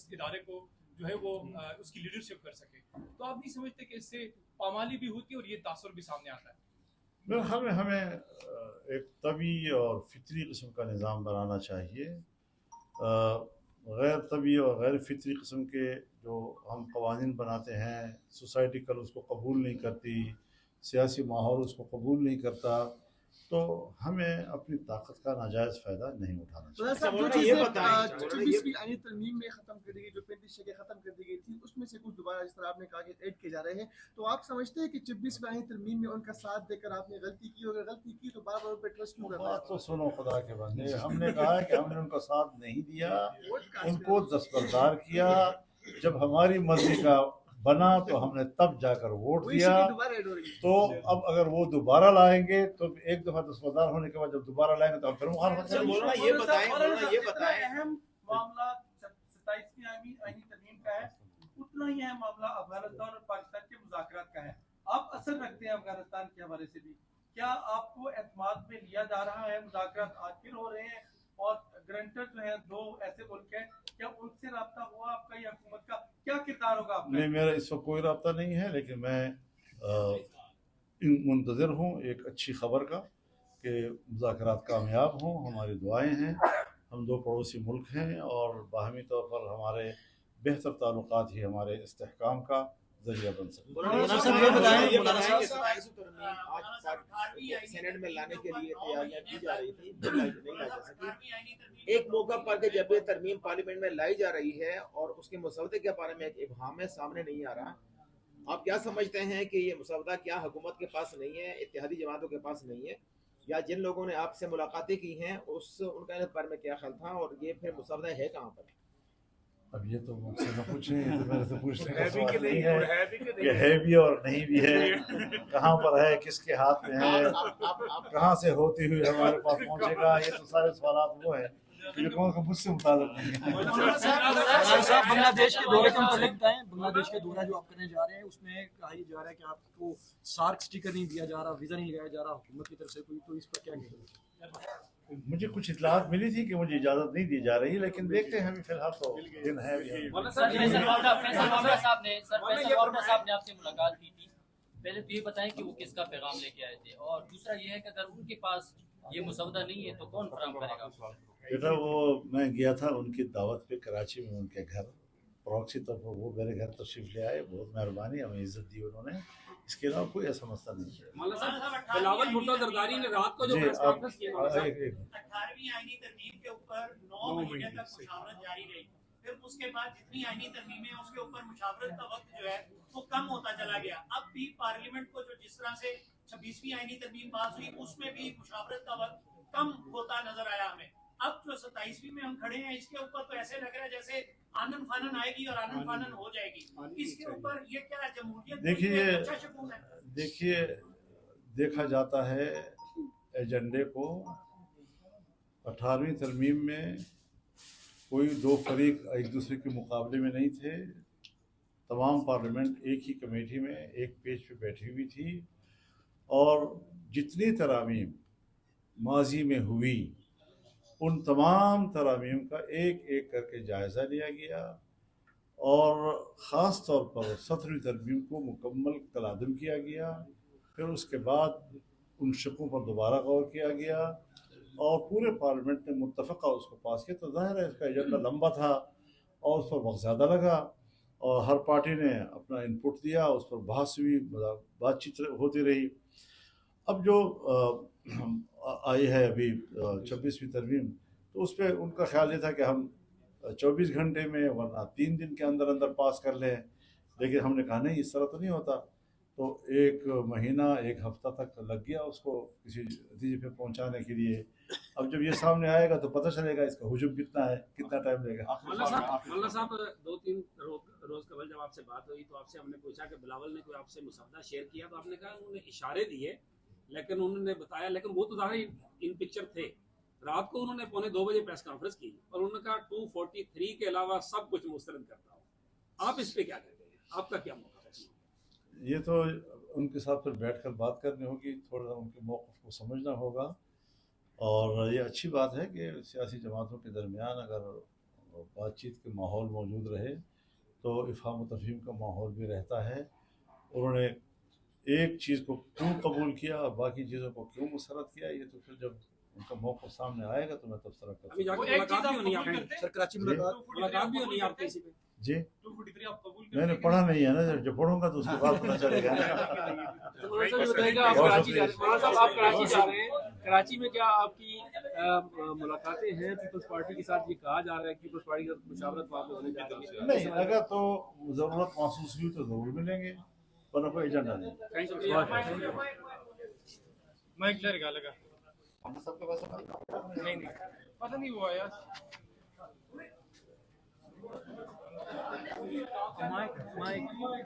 اس ادارے کو جو ہے وہ اس کی لیڈرشپ کر سکے. تو آپ نہیں سمجھتے کہ اس سے پامالی بھی ہوتی ہے اور یہ تاثر بھی سامنے آتا ہے؟ ہمیں ایک طبی اور فطری قسم کا نظام بنانا چاہیے. غیر طبی اور غیر فطری قسم کے جو ہم قوانین بناتے ہیں، سوسائٹی کل اس کو قبول نہیں کرتی، سیاسی ماحول اس کو قبول نہیں کرتا، تو ہمیں اپنی طاقت کا ناجائز فائدہ نہیں اٹھانا چاہیے. یہ بتائیں 24ویں آئینی ترمیم میں ختم کر دی گئی، جو 35 شرطیں ختم کر دی گئی تھی، اس میں سے کچھ دوبارہ جس طرح آپ نے کہا کہ ایڈ کیے جا رہے ہیں، تو آپ سمجھتے ہیں کہ 24ویں آئینی ترمیم میں ان کا ساتھ دے کر آپ نے غلطی کی، اور اگر غلطی کی تو بار بار ان پہ ٹرسٹ کیوں کر رہے ہیں؟ بات تو سنو خدا کے بندے، ہم نے کہا ہے کہ ہم نے ان کا ساتھ نہیں دیا، ان کو دستبردار کیا. جب ہماری مرضی کا بنا تو ہم نے تب جا کر ووٹ دیا. تو اب اگر وہ دوبارہ لائیں گے تو ایک دفعہ دستبردار ہونے کے بعد جب دوبارہ لائیں گے تو ہم پھر مخالفت کریں گے. یہ بتائیں اہم معاملہ 27ویں آئینی ترمیم کا ہے، اتنا ہی اہم معاملہ افغانستان اور پاکستان کے مذاکرات کا ہے. آپ اثر رکھتے ہیں افغانستان کے حوالے سے بھی، کیا آپ کو اعتماد میں لیا جا رہا ہے؟ مذاکرات آخر ہو رہے ہیں اور گرنٹر جو ہیں 2 ایسے ملک ہیں، کیا ان سے رابطہ ہوا آپ کا؟ یا حکومت کا کیا کردار ہوگا آپ کا؟ نہیں، میرا اس وقت کوئی رابطہ نہیں ہے، لیکن میں منتظر ہوں ایک اچھی خبر کا کہ مذاکرات کامیاب ہوں. ہماری دعائیں ہیں. ہم 2 پڑوسی ملک ہیں اور باہمی طور پر ہمارے بہتر تعلقات ہی ہمارے استحکام کا ذریعہ بن سکتے ہیں. سینٹ میں لانے کے لیے تیاریاں کی جا رہی تھی، نہیں لا جا سکی. ایک موقع پر کہ جب یہ ترمیم پارلیمنٹ میں لائی جا رہی ہے اور اس کے مسودے کے بارے میں ایک ابہام ہے، سامنے نہیں آ رہا. آپ کیا سمجھتے ہیں کہ یہ مسودہ کیا حکومت کے پاس نہیں ہے، اتحادی جماعتوں کے پاس نہیں ہے، یا جن لوگوں نے آپ سے ملاقاتیں کی ہیں ان کا اس بارے میں کیا خیال تھا، اور یہ پھر مسودہ ہے کہاں پر؟ اب یہ تو مجھ سے نہ پوچھیں، یہ تو میرے سے پوچھنے کا سوال نہیں ہے کہ ہے بھی اور نہیں بھی ہے، کہاں پر ہے، کس کے ہاتھ میں ہے، کہاں سے ہوتی ہوئی ہمارے پاس پہنچے گا. یہ تو سارے سوالات وہ ہیں جو کون کا مجھ سے متعلق نہیں ہے. بنگلہ دیش کے دورے کے متعلق بتائیں. بنگلہ دیش کا دورہ جو آپ کرنے جا رہے ہیں اس میں کہا یہ جا رہا ہے کہ آپ کو سارک سٹیکر نہیں دیا جا رہا، ویزا نہیں لگایا جا رہا حکومت کی طرف سے کوئی، تو اس پر کیا کہیں گے؟ مجھے کچھ اطلاعات ملی تھی کہ مجھے اجازت نہیں دی جا رہی، لیکن دیکھتے ہیں. ابھی فی الحال تو دن ہے. فیصل واوڈا صاحب نے آپ سے ملاقات کی تھی. پہلے تو یہ بتائیں کہ وہ کس کا پیغام لے کے آئے تھے، اور دوسرا یہ ہے کہ اگر ان کے پاس یہ مسودہ نہیں ہے تو کون فراہم کرے گا؟ بیٹا وہ میں گیا تھا ان کی دعوت پہ کراچی میں، ان کے گھر پراکسی طور پر وہ میرے گھر تشریف لے آئے. بہت مہربانی، ہمیں عزت دی انہوں نے. اس کے علاوہ کوئی ایسا مسئلہ نہیں ہے. بلاول بھٹو زرداری نے رات کو جو پریس کانفرنس کی، 18ویں آئینی ترمیم کے اوپر 9 مہینے تک مشاورت جاری رہی، پھر اس کے بعد جتنی آئینی ترمیمیں اس کے اوپر مشاورت کا وقت جو ہے وہ کم ہوتا چلا گیا. اب بھی پارلیمنٹ کو جو جس طرح سے 26ویں آئینی ترمیم پاس ہوئی اس میں بھی مشاورت کا وقت کم ہوتا نظر آیا ہمیں. اب جو 27ویں میں ہم کھڑے ہیں اس کے اوپر تو ایسے لگ رہا ہے جیسے آنن فانن آئے گی اور آنن فانن ہو جائے گی. اس کے اوپر یہ کیا جمہوریت اچھا شکون ہے؟ دیکھیے، دیکھا جاتا ہے ایجنڈے کو. 18ویں ترمیم میں کوئی 2 فریق ایک دوسرے کے مقابلے میں نہیں تھے. تمام پارلیمنٹ ایک ہی کمیٹی میں ایک پیج پہ بیٹھی ہوئی تھی، اور جتنی ترامیم ماضی میں ہوئی ان تمام ترامیم کا ایک ایک کر کے جائزہ لیا گیا، اور خاص طور پر 17ویں ترمیم کو مکمل کالعدم کیا گیا. پھر اس کے بعد ان شقوں پر دوبارہ غور کیا گیا اور پورے پارلیمنٹ نے متفقہ اس کو پاس کیا. تو ظاہر ہے اس کا ایجنڈا لمبا تھا اور اس پر وقت زیادہ لگا، اور ہر پارٹی نے اپنا انپٹ دیا، اس پر بحث ہوئی، بات چیت ہوتی رہی. اب جو آئی ہے ابھی 26ویں ترمیم، تو اس پہ ان کا خیال یہ تھا کہ ہم 24 گھنٹے میں ورنہ 3 دن کے اندر اندر پاس کر لیں. لیکن ہم نے کہا نہیں، اس طرح تو نہیں ہوتا. تو 1 مہینہ 1 ہفتہ تک لگ گیا اس کو کسی نتیجے پہ پہنچانے کے لیے. اب جب یہ سامنے آئے گا تو پتہ چلے گا اس کا حجم کتنا ہے، کتنا ٹائم لے گا. مولانا صاحب 2-3 روز قبل جب آپ سے بات ہوئی تو آپ سے ہم نے پوچھا کہ بلاول نے کوئی آپ سے مسودہ شیئر کیا، تو آپ نے کہا انہوں نے اشارے دیے لیکن انہوں نے بتایا، لیکن وہ تو ظاہر ان پکچر تھے. رات کو انہوں نے 1:45 بجے پریس کانفرنس کی اور انہوں نے کہا 243 کے علاوہ سب کچھ مسترد کرتا ہوں. آپ اس پہ کیا کہتے ہیں؟ آپ کا کیا موقف ہے؟ یہ تو ان کے ساتھ پھر بیٹھ کر بات کرنی ہوگی، تھوڑا ان کے موقف کو سمجھنا ہوگا. اور یہ اچھی بات ہے کہ سیاسی جماعتوں کے درمیان اگر بات چیت کے ماحول موجود رہے تو افہام و تفہیم کا ماحول بھی رہتا ہے. انہوں نے ایک چیز کو کیوں قبول کیا اور باقی چیزوں کو کیوں مسرت کیا، یہ تو پھر جب ان کا موقف سامنے آئے گا تو میں تبصرہ کروں. ابھی جا وہ کے ایک چیز ملاقات آپ بھی ہونی ہے قبول آپ کرتے ہیں؟ سر کراچی ملاقات بھی ہونی ہے آپ کسی پہ. جی 243 آپ قبول کرتے میں نے ہیں؟ پڑھا نہیں ہے نا، جب پڑھوں گا تو اس کے بعد پتہ چلے گا. مولانا صاحب یہ بتائیے کہ آپ کراچی جا رہے ہیں، مولانا صاحب آپ کراچی جا رہے ہیں، کراچی میں کیا آپ کی ملاقاتیں ہیں پیپلز پارٹی کے ساتھ؟ یہ کہا جا رہا ہے کہ پیپلز پارٹی کا مشاورت وہاں پہ ہونے جا رہی ہے. نہیں، اگر تو ضرورت محسوس ہوئی تو ضرور ملیں گے، ورنہ کوئی ایجنڈا نہیں. میں کلیئر گا لگا نہیں پتہ نہیں ہوا یار. مائک